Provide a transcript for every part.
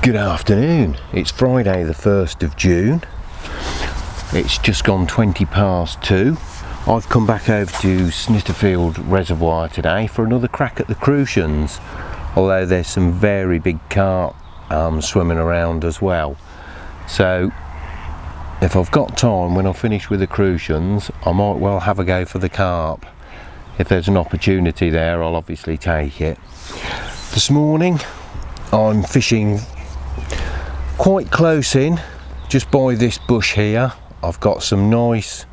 Good afternoon. It's Friday the 1st of June. It's just gone 20 past 2. I've come back over to Snitterfield Reservoir today for another crack at the crucians, although there's some very big carp swimming around as well. So if I've got time when I finish with the crucians, I might well have a go for the carp. If there's an opportunity there, I'll obviously take it. This morning I'm fishing quite close in, just by this bush here. I've got some nice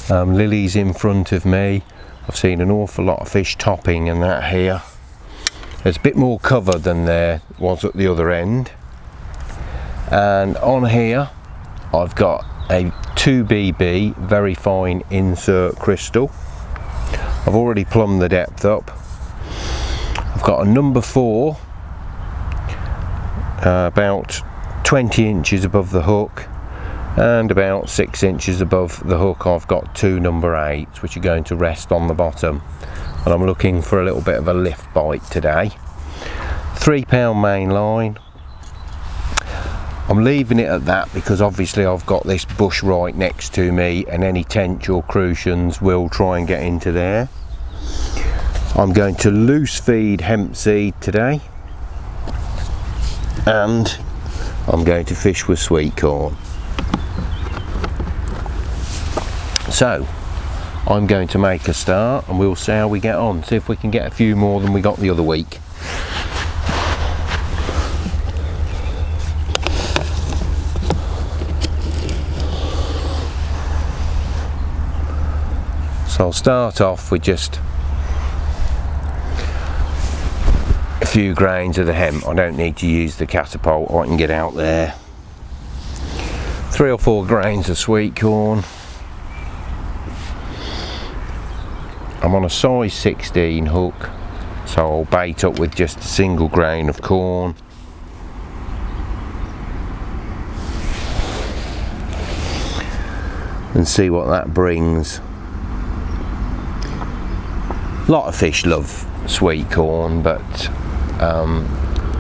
lilies in front of me. I've seen an awful lot of fish topping and that here. There's a bit more cover than there was at the other end. And on here I've got a 2BB very fine insert crystal. I've already plumbed the depth up. I've got a number 4 about 20 inches above the hook, and about 6 inches above the hook I've got 2 number 8s which are going to rest on the bottom, and I'm looking for a little bit of a lift bite today. £3 main line. I'm leaving it at that because obviously I've got this bush right next to me and any tench or crucians will try and get into there. I'm going to loose feed hemp seed today, and I'm going to fish with sweet corn. So I'm going to make a start and we'll see how we get on, see if we can get a few more than we got the other week. So I'll start off with just a few grains of the hemp. I don't need to use the catapult, I can get out there. 3 or 4 grains of sweet corn. I'm on a size 16 hook, so I'll bait up with just a single grain of corn. And see what that brings. A lot of fish love sweet corn, but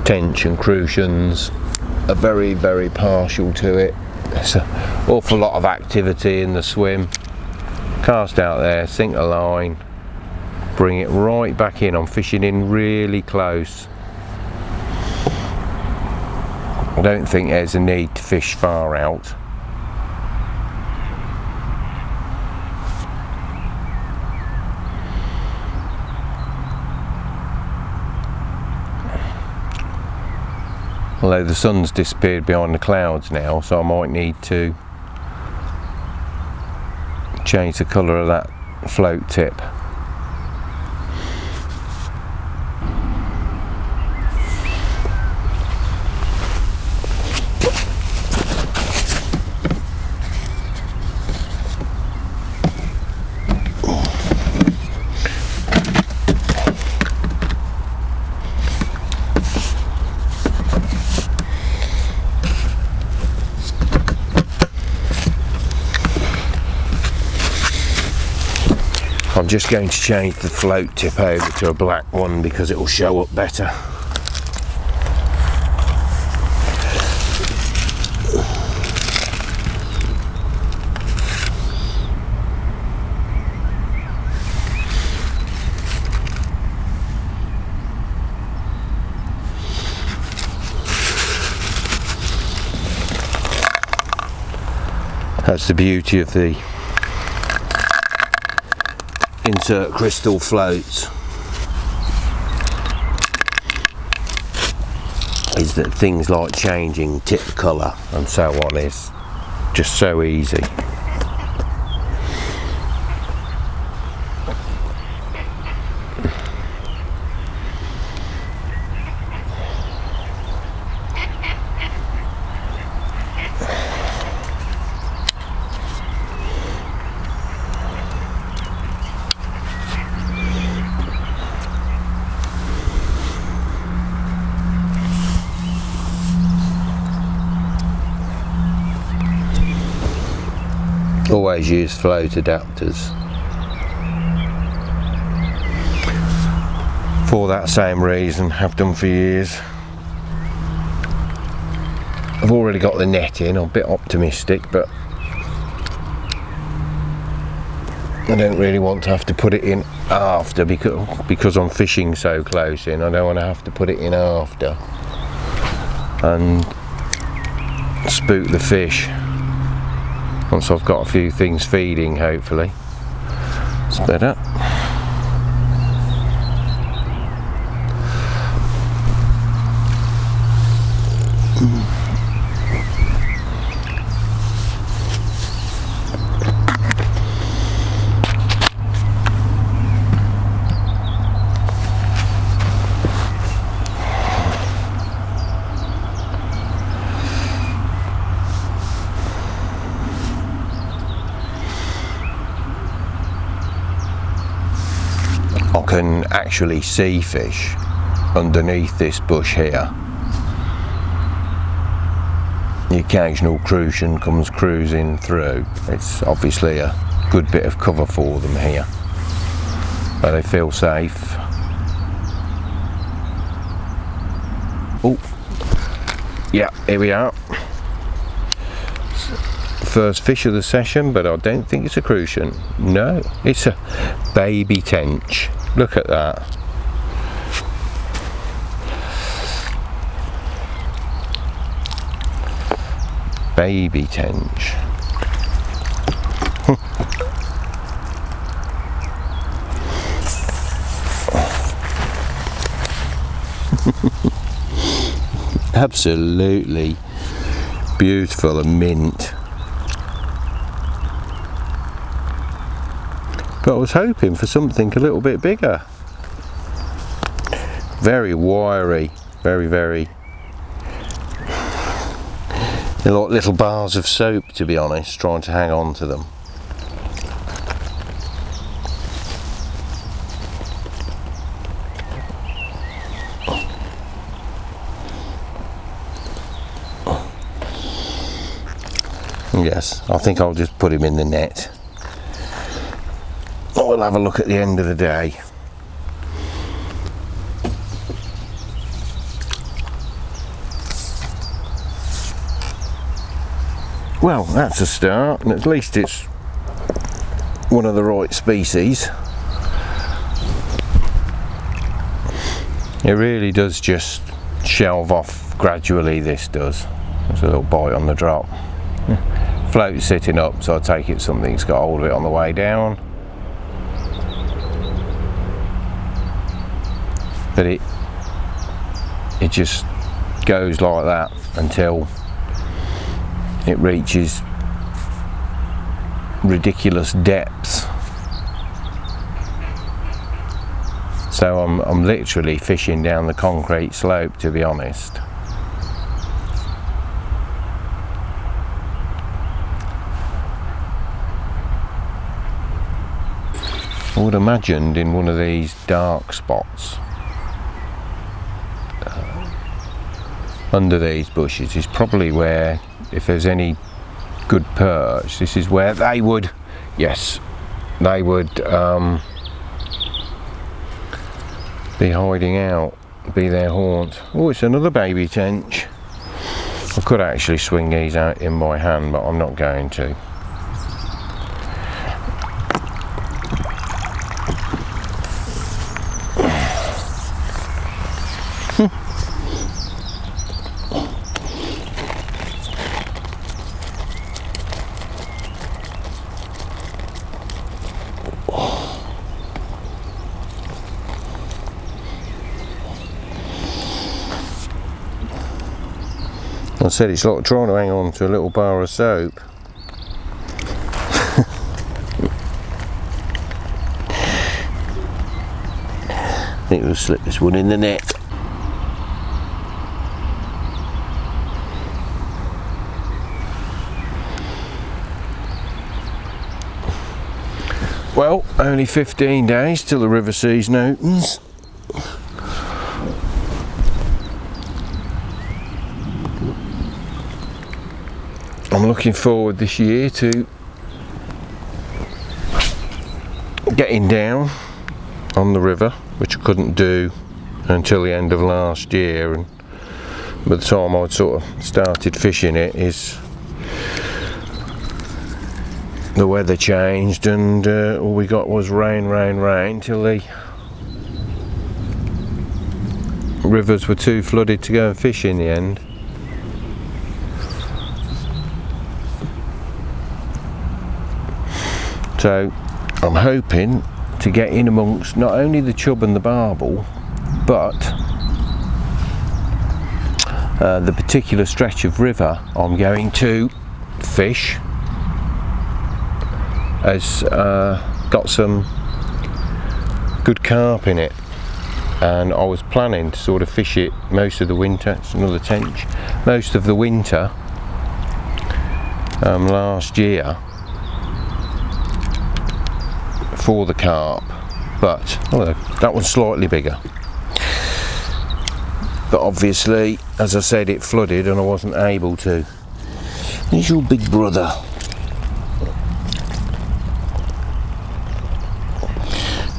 tench and crucians are very, very partial to it. There's an awful lot of activity in the swim. Cast out there, sink the line, bring it right back in. I'm fishing in really close. I don't think there's a need to fish far out. Although the sun's disappeared behind the clouds now, so I might need to change the colour of that float tip. I'm just going to change the float tip over to a black one because it will show up better. That's the beauty of the insert crystal floats, is that things like changing tip colour and so on is just so easy. Always use float adapters for that same reason, have done for years. I've already got the net in. I'm a bit optimistic, but I don't really want to have to put it in after, because I'm fishing so close in. I don't want to have to put it in after and spook the fish once I've got a few things feeding. Hopefully it's better. I can actually see fish underneath this bush here. The occasional crucian comes cruising through. It's obviously a good bit of cover for them here, but they feel safe. Oh, yeah, here we are. First fish of the session, but I don't think it's a crucian. No, it's a baby tench. Look at that. Baby tench. Absolutely beautiful and mint. But I was hoping for something a little bit bigger. Very wiry, very they're like little bars of soap, to be honest, trying to hang on to them. Yes, I think I'll just put him in the net. We'll have a look at the end of the day. Well, that's a start, and at least it's one of the right species. It really does just shelve off gradually, this does. There's a little bite on the drop. Float's sitting up, so I take it something's got hold of it on the way down. But it just goes like that until it reaches ridiculous depths. So I'm literally fishing down the concrete slope, to be honest. I would have imagined in one of these dark spots under these bushes is probably where, if there's any good perch, this is where they would, yes, they would be hiding out, be their haunt. Oh, it's another baby tench. I could actually swing these out in my hand, but I'm not going to. I said it's like trying to hang on to a little bar of soap. I think we'll slip this one in the net. Well, only 15 days till the river season opens. I'm looking forward this year to getting down on the river, which I couldn't do until the end of last year, and by the time I'd sort of started fishing it, is the weather changed, and all we got was rain till the rivers were too flooded to go and fish in the end. So I'm hoping to get in amongst not only the chub and the barbel, but the particular stretch of river I'm going to fish has got some good carp in it, and I was planning to sort of fish it most of the winter. It's another tench. Most of the winter last year for the carp, but that one's slightly bigger. But obviously, as I said, it flooded and I wasn't able to. Here's your big brother.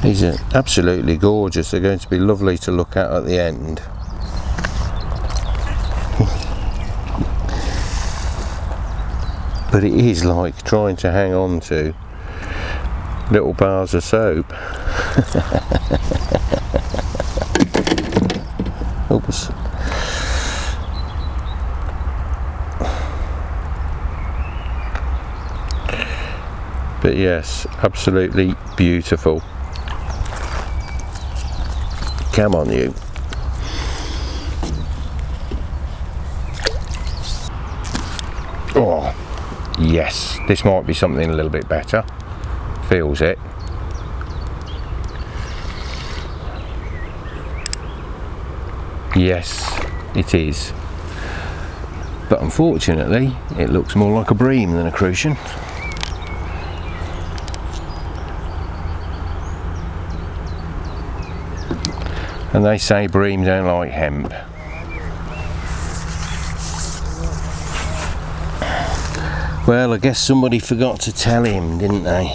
These are absolutely gorgeous. They're going to be lovely to look at the end. But it is like trying to hang on to little bars of soap. Oops. But yes, absolutely beautiful. Come on, you. Oh, yes, this might be something a little bit better. Feels it. Yes, it is. But unfortunately, it looks more like a bream than a crucian. And they say bream don't like hemp. Well, I guess somebody forgot to tell him, didn't they?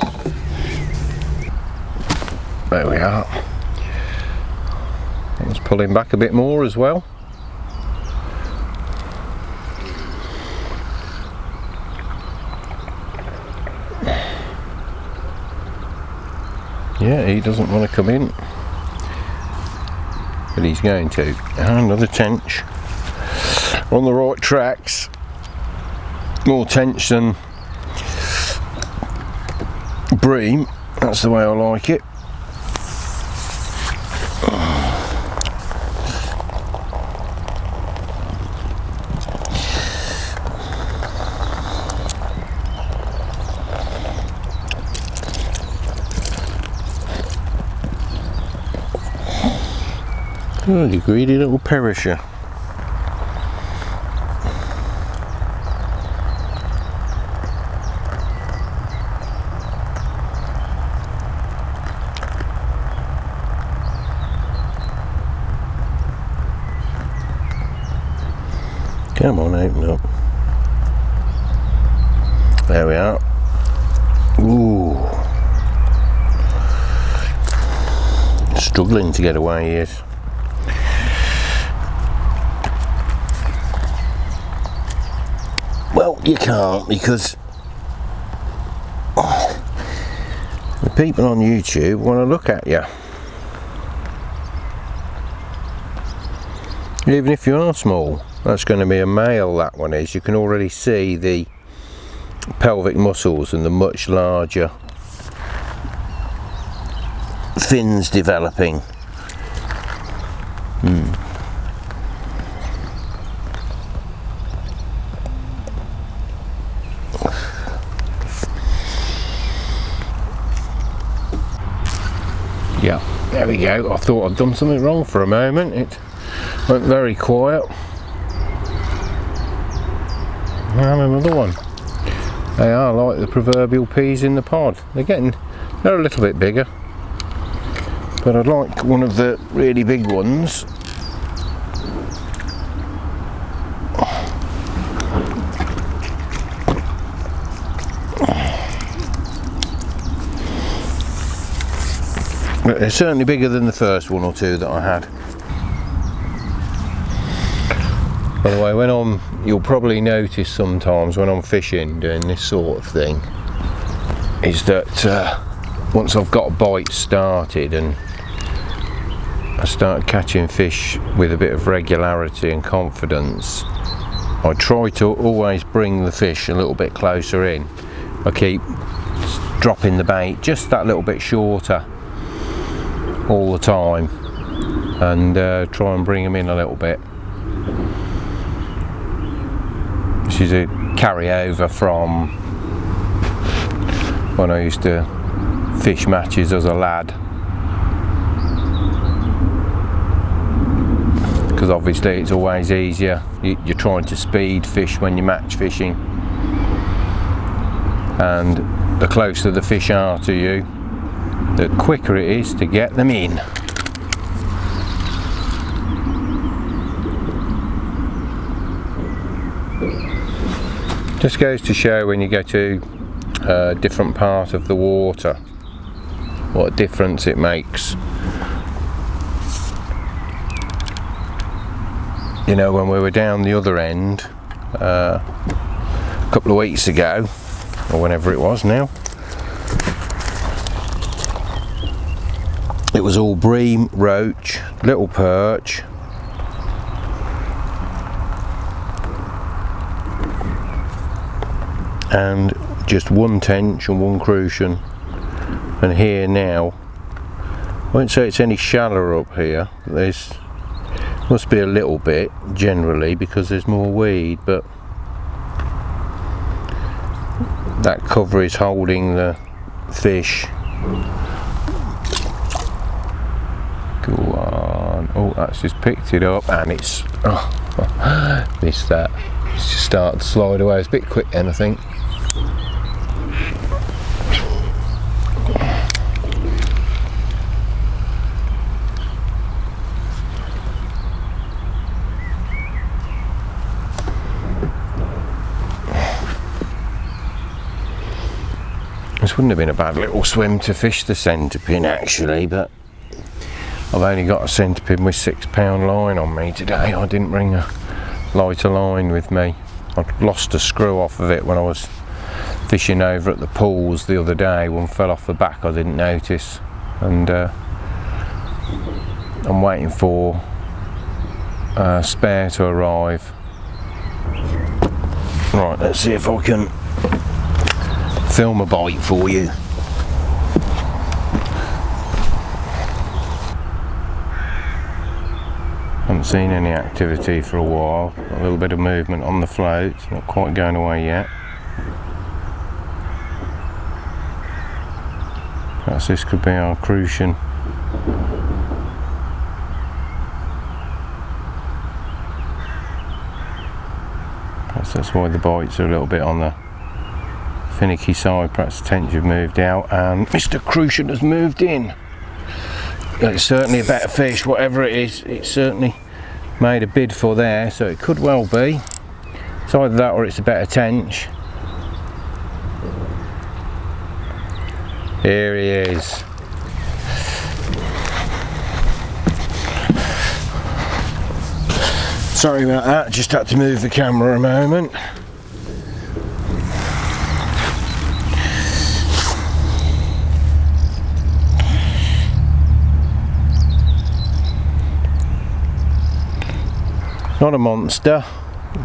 There we are. Let's pull him back a bit more as well. Yeah, he doesn't want to come in, but he's going to. Another tench. On the right tracks. More tench than bream. That's the way I like it. Oh, you greedy little perisher. Come on, open up. There we are. Ooh. Struggling to get away, he is. Well, you can't, because the people on YouTube want to look at you. Even if you are small. That's going to be a male, that one is. You can already see the pelvic muscles and the much larger fins developing. Yeah, there we go. I thought I'd done something wrong for a moment. It went very quiet. And another one. They are like the proverbial peas in the pod. They're a little bit bigger, but I'd like one of the really big ones. But they're certainly bigger than the first one or two that I had. By the way, you'll probably notice sometimes when I'm fishing doing this sort of thing, is that once I've got a bite started and I start catching fish with a bit of regularity and confidence, I try to always bring the fish a little bit closer in. I keep dropping the bait just that little bit shorter all the time, and try and bring them in a little bit. This is a carryover from when I used to fish matches as a lad, because obviously it's always easier. You're trying to speed fish when you're match fishing, and the closer the fish are to you, the quicker it is to get them in. Just goes to show when you go to a different part of the water what a difference it makes. You know, when we were down the other end a couple of weeks ago, or whenever it was now, it was all bream, roach, little perch, and just one tench and one crucian. And here now, I won't say it's any shallower up here, there's must be a little bit generally because there's more weed, but that cover is holding the fish. Go on. Oh, that's just picked it up, and it's missed that. It's just started to slide away. It's a bit quick then, I think. This wouldn't have been a bad little swim to fish the centre pin actually, but I've only got a centre pin with £6 line on me today. I didn't bring a lighter line with me. I lost a screw off of it when I was fishing over at the pools the other day. One fell off the back, I didn't notice, and I'm waiting for a spare to arrive. Right, let's see if I can film a bite for you. Haven't seen any activity for a while. A little bit of movement on the float, not quite going away yet. Perhaps this could be our crucian. Perhaps that's why the bites are a little bit on the finicky side. Perhaps the tench have moved out and Mr. Crucian has moved in. It's certainly a better fish, whatever it is. It's certainly made a bid for there, so it could well be. It's either that or it's a better tench. Here he is. Sorry about that, just had to move the camera a moment. Not a monster.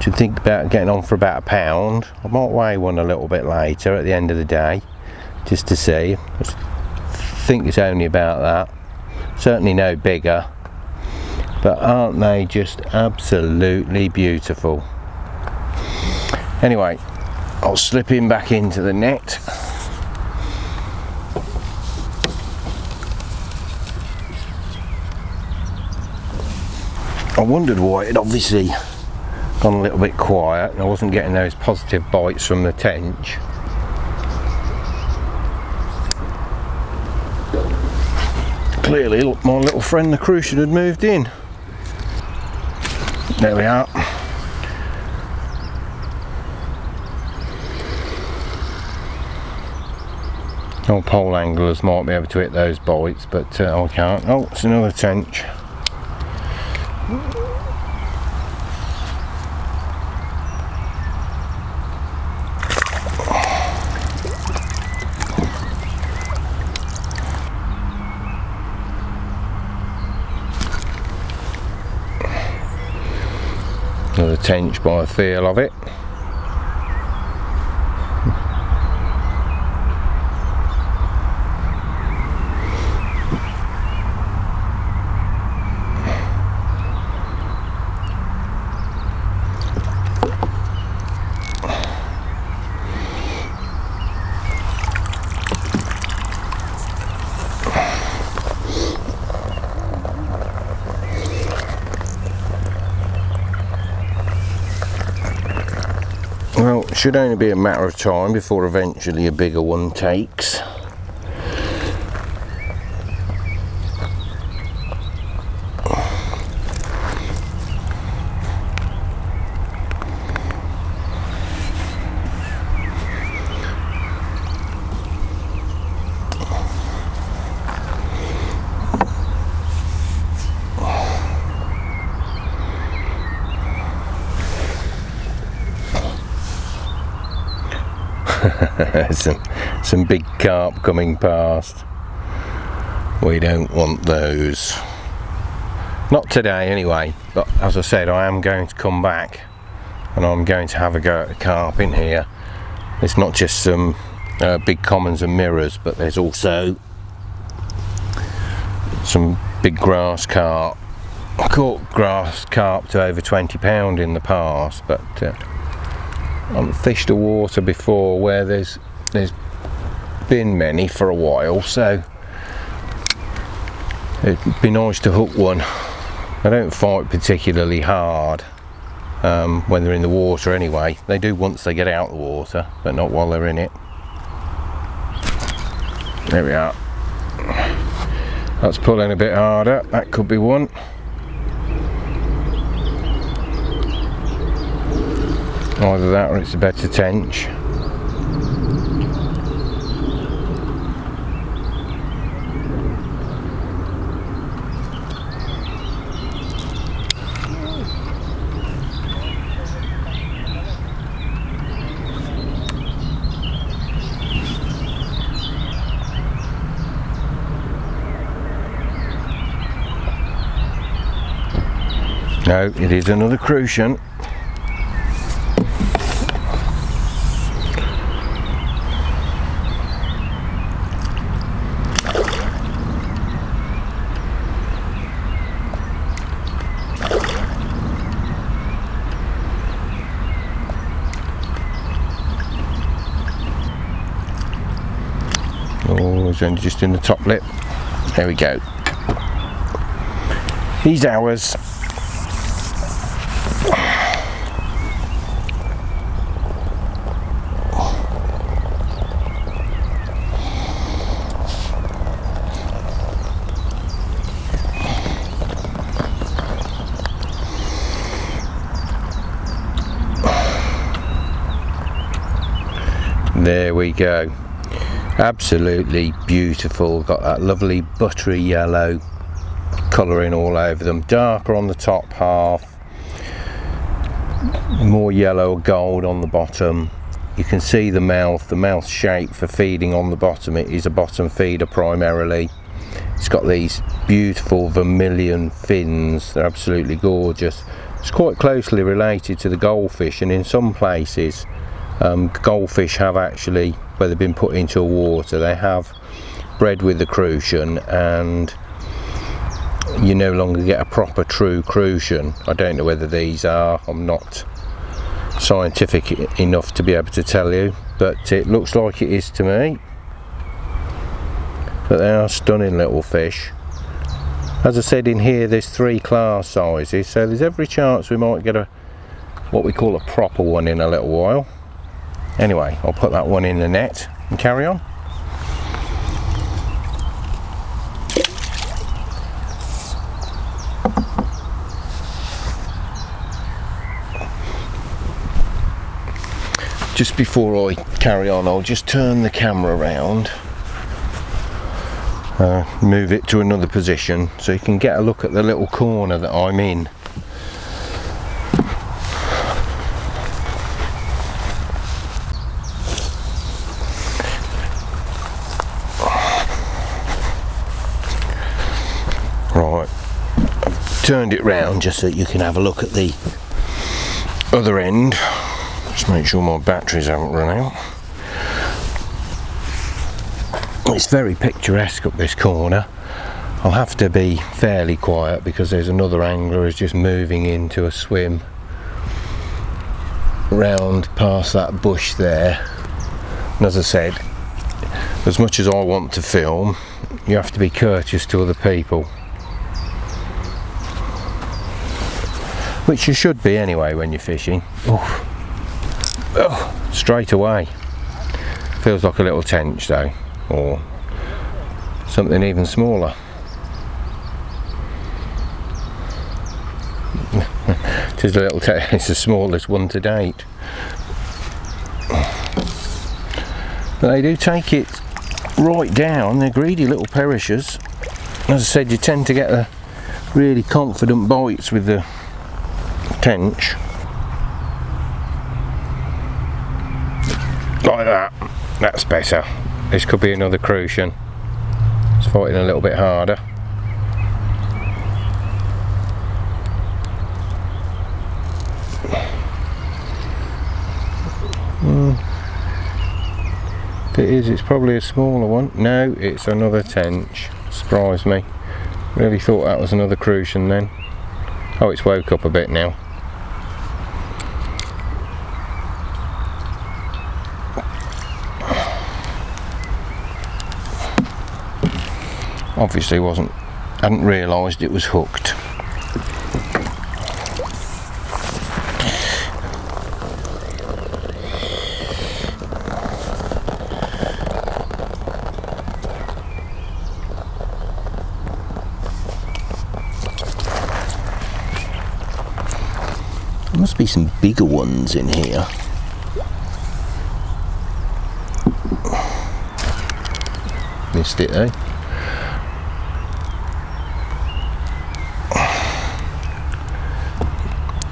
Should think about getting on for about £1. I might weigh one a little bit later at the end of the day, just to see. I think it's only about that. Certainly no bigger. But aren't they just absolutely beautiful? Anyway, I'll slip him back into the net. I wondered why it obviously gone a little bit quiet and I wasn't getting those positive bites from the tench. Clearly, look, my little friend the crucian had moved in. There we are. Old pole anglers might be able to hit those bites, but I can't. Oh, it's another tench. tench by the feel of it. Well, it should only be a matter of time before eventually a bigger one takes. some big carp coming past. We don't want those. Not today anyway, but as I said, I am going to come back and I'm going to have a go at the carp in here. It's not just some big commons and mirrors, but there's also some big grass carp. I caught grass carp to over 20 pound in the past, but I've fished a water before where there's been many for a while, so it'd be nice to hook one. I don't fight particularly hard when they're in the water anyway. They do once they get out of the water, but not while they're in it. There we are. That's pulling a bit harder. That could be one. Either that or it's a better tench. No, it is another crucian. Oh, it's only just in the top lip. There we go. He's ours. There we go. Absolutely beautiful. Got that lovely buttery yellow colouring all over them. Darker on the top half, more yellow or gold on the bottom. You can see the mouth shape for feeding on the bottom. It is a bottom feeder primarily. It's got these beautiful vermilion fins. They're absolutely gorgeous. It's quite closely related to the goldfish, and in some places goldfish have actually, where they've been put into water, they have bred with the crucian, and you no longer get a proper true crucian. I don't know whether these are, I'm not scientific enough to be able to tell you, but it looks like it is to me. But they are stunning little fish. As I said, in here there's 3 class sizes, so there's every chance we might get what we call a proper one in a little while. Anyway, I'll put that one in the net and carry on. Just before I carry on, I'll just turn the camera around, move it to another position so you can get a look at the little corner that I'm in. Right, I've turned it round just so you can have a look at the other end. Just make sure my batteries haven't run out. It's very picturesque up this corner. I'll have to be fairly quiet because there's another angler who's just moving into a swim round past that bush there. And as I said, as much as I want to film, you have to be courteous to other people, which you should be anyway when you're fishing. Oh, straight away. Feels like a little tench though, or something even smaller. Just a little it's the smallest one to date. But they do take it right down. They're greedy little perishers. As I said, you tend to get the really confident bites with the tench. Like that. That's better. This could be another crucian. It's fighting a little bit harder. If it is, it's probably a smaller one. No, it's another tench. Surprised me. Really thought that was another crucian then. Oh, it's woke up a bit now. Obviously hadn't realised it was hooked. There must be some bigger ones in here. Missed it, eh?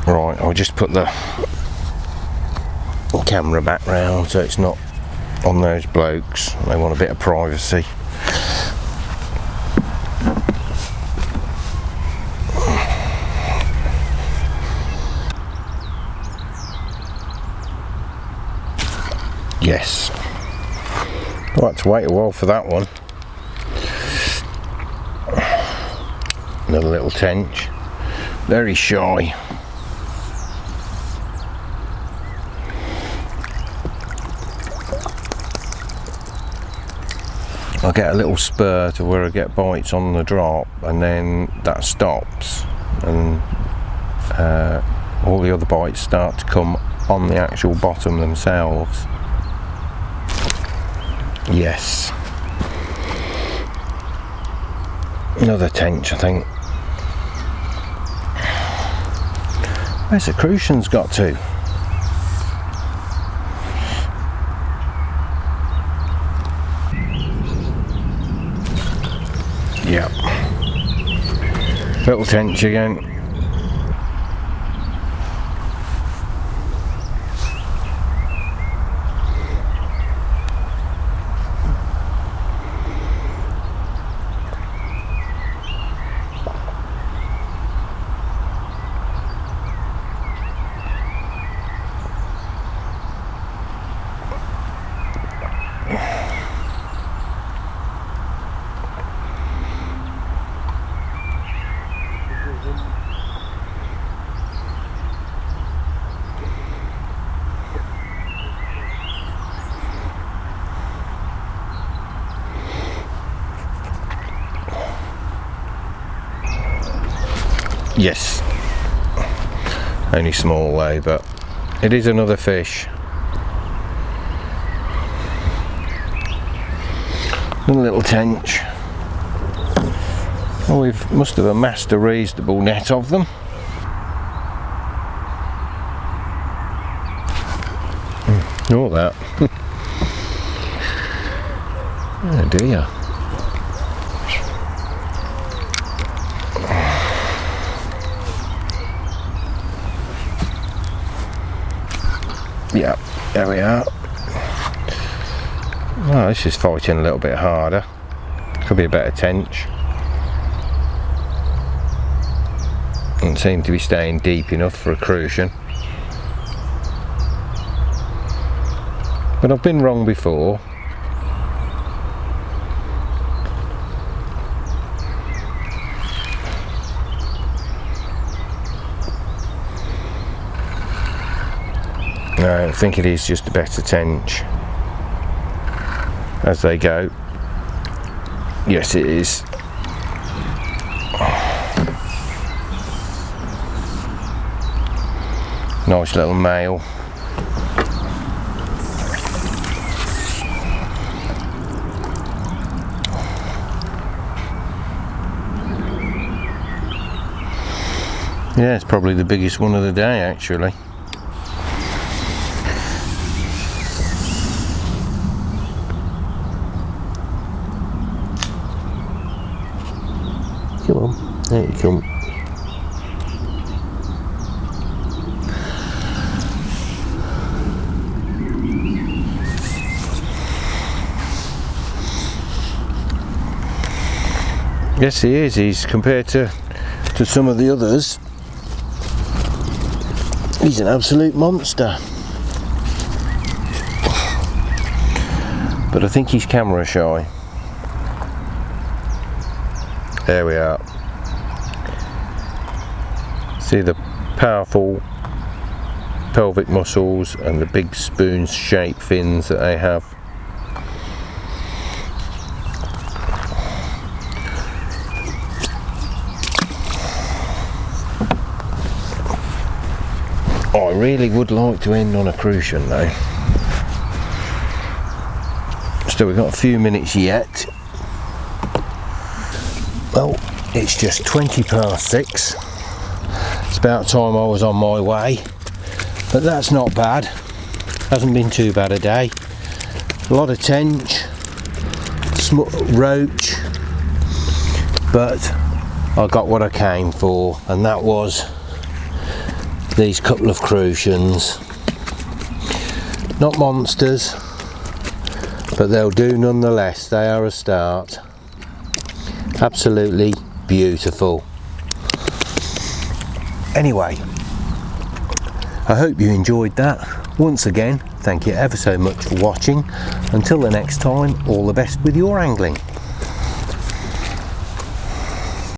Right, I'll just put the camera back round so it's not on those blokes. They want a bit of privacy. Yes. I'll have to wait a while for that one. Another little tench. Very shy. I get a little spurt of where I get bites on the drop, and then that stops, and all the other bites start to come on the actual bottom themselves. Yes. Another tench, I think. Where's the crucians got to? Yep. Little tench again. Yes, only small though, but it is another fish. Another little tench. Well, we must have amassed a reasonable net of them. All that. Oh dear. Yeah, there we are. Oh, this is fighting a little bit harder. Could be a better tench. Doesn't seem to be staying deep enough for a crucian. But I've been wrong before. No, I think it is just a better tench as they go. Yes, it is. Nice little male. Yeah, it's probably the biggest one of the day actually. Come on, there you come. Yes, he is. He's compared to some of the others. He's an absolute monster. But I think he's camera shy. There we are. See the powerful pelvic muscles and the big spoon-shaped fins that they have. I really would like to end on a crucian though. So we've got a few minutes yet. Well, it's just 20 past 6. It's about time I was on my way, but that's not bad. Hasn't been too bad a day. A lot of tench, roach, but I got what I came for, and that was these couple of crucians. Not monsters, but they'll do nonetheless. They are a start. Absolutely beautiful. Anyway, I hope you enjoyed that. Once again, thank you ever so much for watching. Until the next time, all the best with your angling.